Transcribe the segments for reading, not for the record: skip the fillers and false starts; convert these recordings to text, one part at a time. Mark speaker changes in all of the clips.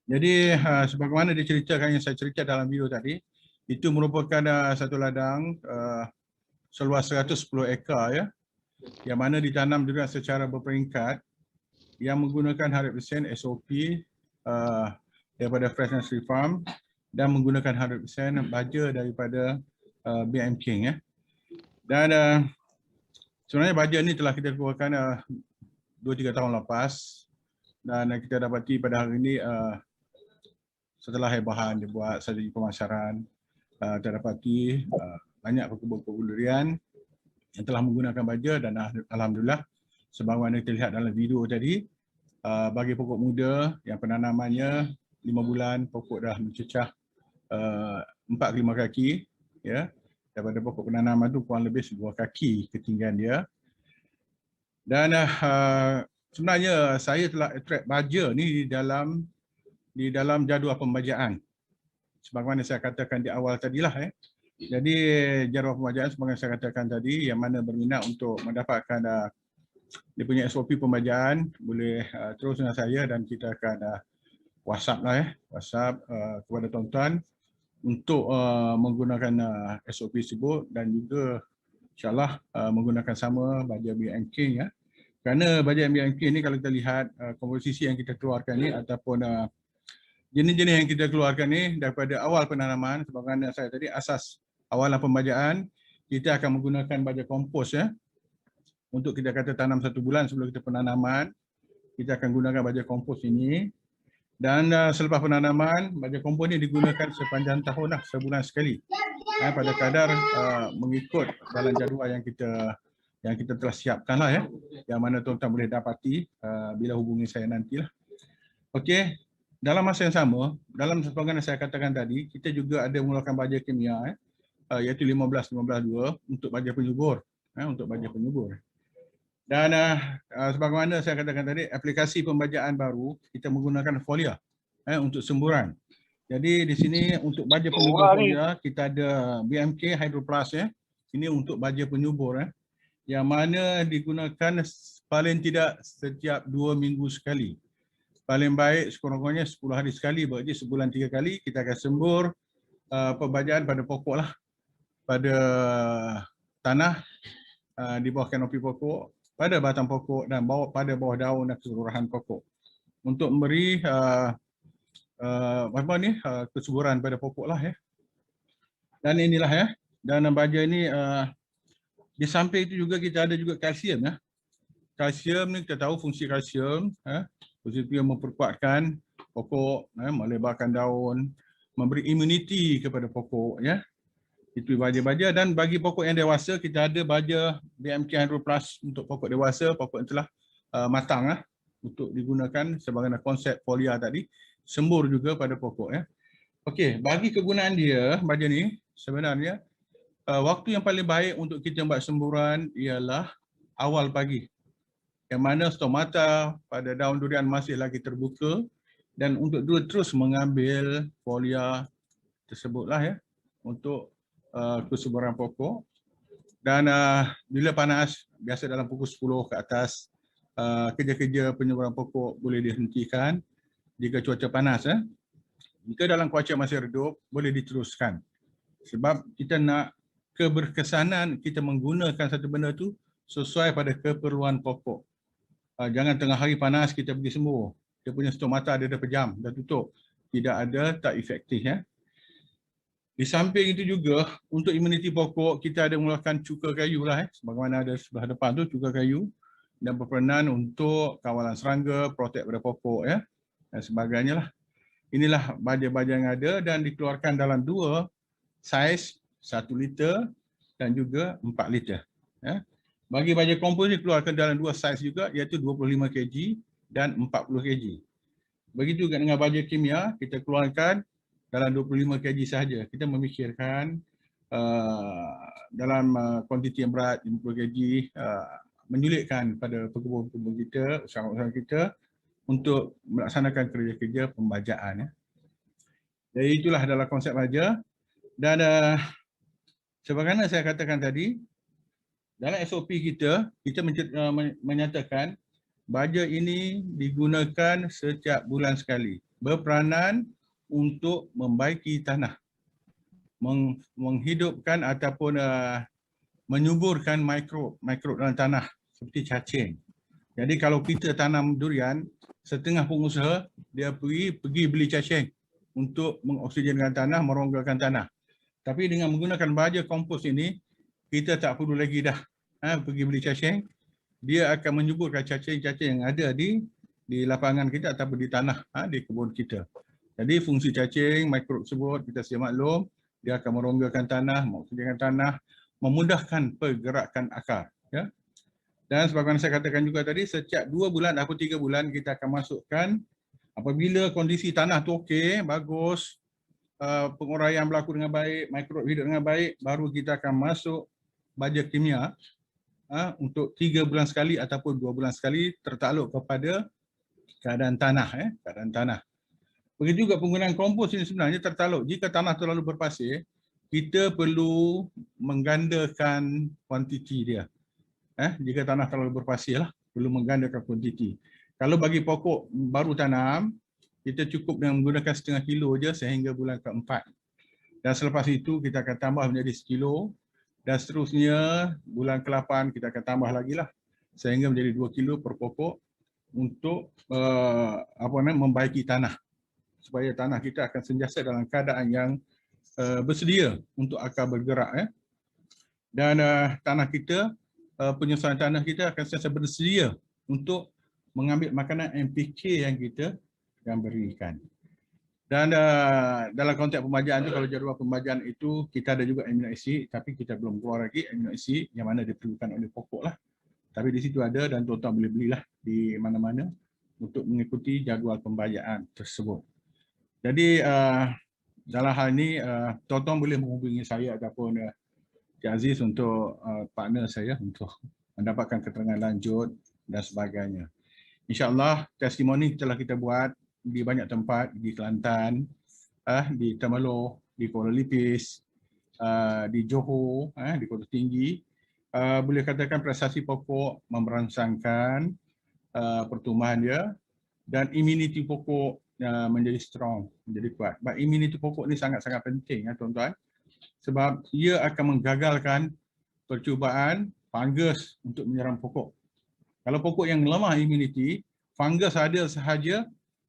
Speaker 1: Jadi sebagaimana diceritakan yang saya cerita dalam video tadi, itu merupakan satu ladang seluas 110 ekar ya, yang mana ditanam juga secara berperingkat yang menggunakan 100% SOP daripada Fresh Nursery Farm dan menggunakan 100% baja daripada BM King ya. Dan sebenarnya baja ni telah kita keluarkan 2-3 tahun lepas, dan kita dapati pada hari ini setelah bahan dibuat strategi pemasaran, terdapati banyak pekebun-pekebun durian yang telah menggunakan baja, dan alhamdulillah sebagaimana kita lihat dalam video tadi, bagi pokok muda yang penanamannya 5 bulan, pokok dah mencecah 4 ke 5 kaki ya. Daripada pokok penanaman tu kurang lebih 2 kaki ketinggian dia. Dan sebenarnya saya telah attract baja ni di dalam jadual pembajaan. Sebagaimana saya katakan di awal tadilah Jadi jadual pembajaan sebagaimana saya katakan tadi, yang mana berminat untuk mendapatkan dia punya SOP pembajaan, boleh terus dengan saya dan kita akan WhatsApp WhatsApp kepada tuan-tuan untuk menggunakan SOP tersebut, dan juga insyaAllah menggunakan sama baja BM King ya. Kerana baja BM King ni kalau kita lihat komposisi yang kita keluarkan ni ataupun jenis-jenis yang kita keluarkan ni daripada awal penanaman, sebagaimana saya tadi, asas awalan pembajaan kita akan menggunakan baja kompos ya. Untuk kita kata tanam 1 bulan sebelum kita penanaman, kita akan gunakan baja kompos ini. Dan selepas penanaman, baja kompos ini digunakan sepanjang tahun lah, sebulan sekali. Pada kadar mengikut dalam jadual yang kita telah siapkan lah ya. Yang mana tuan-tuan boleh dapati bila hubungi saya nantilah. Okey. Dalam masa yang sama, dalam sebagaimana saya katakan tadi, kita juga ada mengeluarkan baja kimia iaitu 15-15-2 untuk baja penyubur. Untuk baja penyubur. Dan sebagaimana saya katakan tadi, aplikasi pembajaan baru, kita menggunakan folia untuk semburan. Jadi di sini untuk baja penyubur folia, kita ada BMK Hydro Plus ya. Ini untuk baja penyubur yang mana digunakan paling tidak setiap 2 minggu sekali. Paling baik sekurang-kurangnya 10 hari sekali, berarti sebulan 3 kali kita akan sembur pembajaan pada pokok lah, pada tanah, di bawah kanopi pokok, pada batang pokok dan pada bawah daun dan keseluruhan pokok untuk memberi kesuburan pada pokok lah ya. Dan inilah ya, dan baja ini di samping itu juga kita ada juga kalsium ya. Kalsium ni kita tahu fungsi kalsium fungsi dia memperkuatkan pokok, melebarkan daun, memberi imuniti kepada pokok ya. Itu baja-baja. Dan bagi pokok yang dewasa, kita ada baja BMK Hydro Plus untuk pokok dewasa, pokok yang telah matang untuk digunakan sebagaimana konsep folia tadi, sembur juga pada pokok ya. Okey, bagi kegunaan dia baja ni sebenarnya waktu yang paling baik untuk kita buat semburan ialah awal pagi. Yang mana stomata pada daun durian masih lagi terbuka, dan untuk terus mengambil folia tersebutlah ya untuk kesuburan pokok. Dan bila panas, biasa dalam pukul 10 ke atas, kerja-kerja penyuburan pokok boleh dihentikan jika cuaca panas. Jika dalam cuaca masih redup, boleh diteruskan. Sebab kita nak keberkesanan kita menggunakan satu benda tu sesuai pada keperluan pokok. Jangan tengah hari panas kita pergi sembur. Dia punya stomata dia dah pejam, dah tutup. Tidak ada, tak efektif ya. Di samping itu juga, untuk imuniti pokok, kita ada mengeluarkan cuka kayu lah sebagaimana ada sebelah depan tu, cuka kayu. Dan berperanan untuk kawalan serangga, protek pada pokok ya. Dan sebagainya lah. Inilah baja-baja yang ada dan dikeluarkan dalam 2 saiz, 1 liter dan juga 4 liter. Ya. Bagi baja kompos dikeluarkan dalam 2 saiz juga, iaitu 25 kg dan 40 kg. Begitu juga dengan baja kimia, kita keluarkan dalam 25 kg sahaja. Kita memikirkan dalam kuantiti yang berat, 50 kg, menyulitkan pada pekebun-pekebun kita, usahawan-usahawan kita untuk melaksanakan kerja-kerja pembajaan. Jadi itulah adalah konsep baja. Dan sebagaimana saya katakan tadi, dalam SOP kita menyatakan baja ini digunakan setiap bulan sekali. berperanan untuk membaiki tanah, menghidupkan ataupun menyuburkan mikrob dalam tanah seperti cacing. Jadi kalau kita tanam durian, setengah pengusaha dia pergi beli cacing untuk mengoksigenkan tanah, meronggakan tanah. Tapi dengan menggunakan baja kompos ini, kita tak perlu lagi dah pergi beli cacing. Dia akan menyuburkan cacing-cacing yang ada di lapangan kita ataupun di tanah, di kebun kita. Jadi fungsi cacing, mikrob tersebut kita sedia maklum, dia akan meronggakan tanah, mengoksigenkan tanah, memudahkan pergerakan akar. Ya. Dan sebagaimana saya katakan juga tadi, setiap 2 bulan atau 3 bulan kita akan masukkan, apabila kondisi tanah tu okey, bagus, penguraian berlaku dengan baik, mikrob hidup dengan baik, baru kita akan masuk baja kimia untuk 3 bulan sekali ataupun 2 bulan sekali, tertakluk kepada keadaan tanah. Keadaan tanah. Begitu juga penggunaan kompos ini sebenarnya tertakluk. Jika tanah terlalu berpasir, kita perlu menggandakan kuantiti dia. Jika tanah terlalu berpasir lah, perlu menggandakan kuantiti. Kalau bagi pokok baru tanam, kita cukup dengan menggunakan setengah kilo je sehingga bulan ke-4. Dan selepas itu kita akan tambah menjadi 1 kilo. Dan seterusnya bulan ke-8 kita akan tambah lagi lah sehingga menjadi 2 kilo per pokok untuk membaiki tanah. Supaya tanah kita akan sentiasa dalam keadaan yang bersedia untuk akar bergerak. Dan tanah kita, penyusunan tanah kita akan sentiasa bersedia untuk mengambil makanan NPK yang kita akan berikan. Dan dalam konteks pembajaan itu, kalau jadual pembajaan itu kita ada juga amino acid, tapi kita belum keluar lagi amino acid yang mana diperlukan oleh pokok lah. Tapi di situ ada dan tuan-tuan boleh belilah di mana-mana untuk mengikuti jadual pembajaan tersebut. Jadi dalam hal ini tuan-tuan boleh menghubungi saya ataupun Cik Aziz untuk partner saya untuk mendapatkan keterangan lanjut dan sebagainya. InsyaAllah testimoni telah kita buat di banyak tempat, di Kelantan, di Temerloh, di Kuala Lipis, di Johor, di Kota Tinggi. Boleh katakan prestasi pokok merangsangkan pertumbuhan dia dan imuniti pokok menjadi strong, menjadi kuat. Imuniti pokok ni sangat-sangat penting, tuan-tuan, sebab ia akan menggagalkan percubaan fungus untuk menyerang pokok. Kalau pokok yang lemah imuniti, fungus ada sahaja,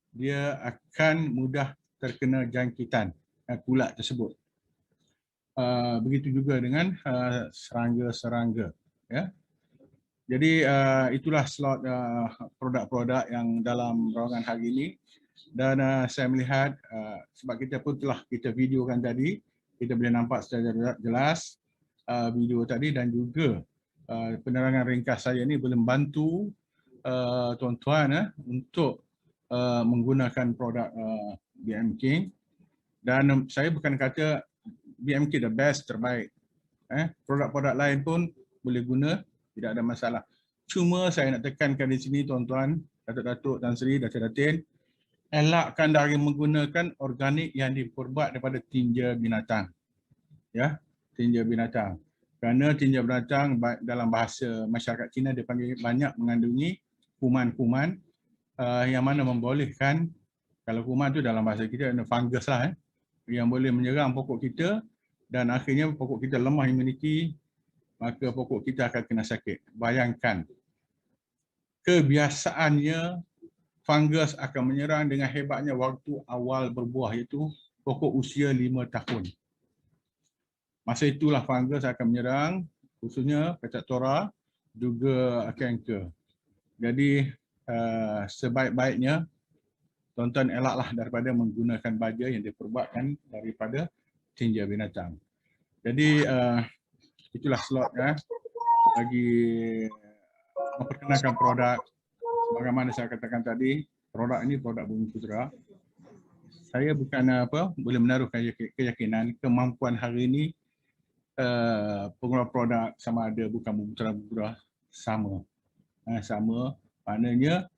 Speaker 1: dia akan mudah terkena jangkitan kulat tersebut. Begitu juga dengan serangga-serangga. Ya. Jadi itulah slot produk-produk yang dalam rawangan hari ini. Dan saya melihat sebab kita pun telah kita videokan tadi, kita boleh nampak secara jelas video tadi dan juga penerangan ringkas saya ini boleh membantu tuan-tuan untuk menggunakan produk BMK. Dan saya bukan kata BMK the best, terbaik. Produk-produk lain pun boleh guna, tidak ada masalah. Cuma saya nak tekankan di sini tuan-tuan, Datuk-Datuk Tan Sri, Datin, elakkan dari menggunakan organik yang diperbuat daripada tinja binatang. Ya, tinja binatang. Kerana tinja binatang dalam bahasa masyarakat Cina dipanggil banyak mengandungi kuman-kuman yang mana membolehkan, kalau kuman tu dalam bahasa kita ada fungus lah, yang boleh menyerang pokok kita dan akhirnya pokok kita lemah imuniti, maka pokok kita akan kena sakit. Bayangkan, kebiasaannya fungus akan menyerang dengan hebatnya waktu awal berbuah, iaitu pokok usia 5 tahun. Masa itulah fungus akan menyerang, khususnya pecat tora, juga kanker. Jadi sebaik-baiknya tuan-tuan elaklah daripada menggunakan baja yang diperbuatkan daripada tinja binatang. Jadi itulah slot bagi memperkenalkan produk. Sebagaimana saya katakan tadi, produk ini produk Bumi Putera. Saya bukan boleh menaruh keyakinan kemampuan hari ini pengeluar produk sama ada bukan Bumi Putera sama. Sama, maknanya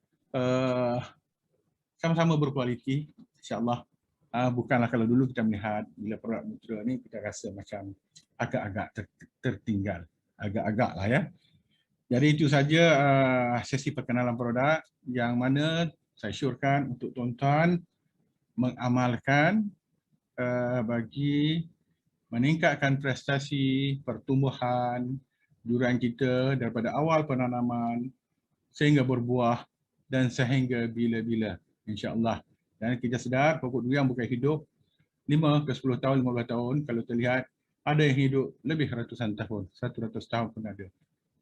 Speaker 1: sama-sama berkualiti, insya-Allah. Bukanlah kalau dulu kita melihat bila produk Bumi Putera ni kita rasa macam agak-agak tertinggal, agak-agak lah ya. Jadi itu saja sesi perkenalan produk yang mana saya syorkan untuk tuan-tuan mengamalkan bagi meningkatkan prestasi pertumbuhan durian kita daripada awal penanaman sehingga berbuah dan sehingga bila-bila, insya-Allah. Dan kita sedar pokok durian bukan hidup 5 ke 10 tahun, 15 tahun. Kalau terlihat ada yang hidup lebih ratusan tahun, 100 tahun pun ada.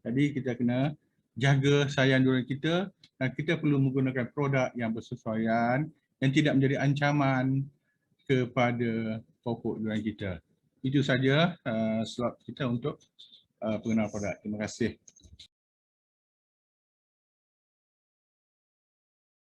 Speaker 1: Jadi kita kena jaga sayang durian kita dan kita perlu menggunakan produk yang bersesuaian yang tidak menjadi ancaman kepada pokok durian kita. Itu saja slot kita untuk pengenalan produk. Terima kasih.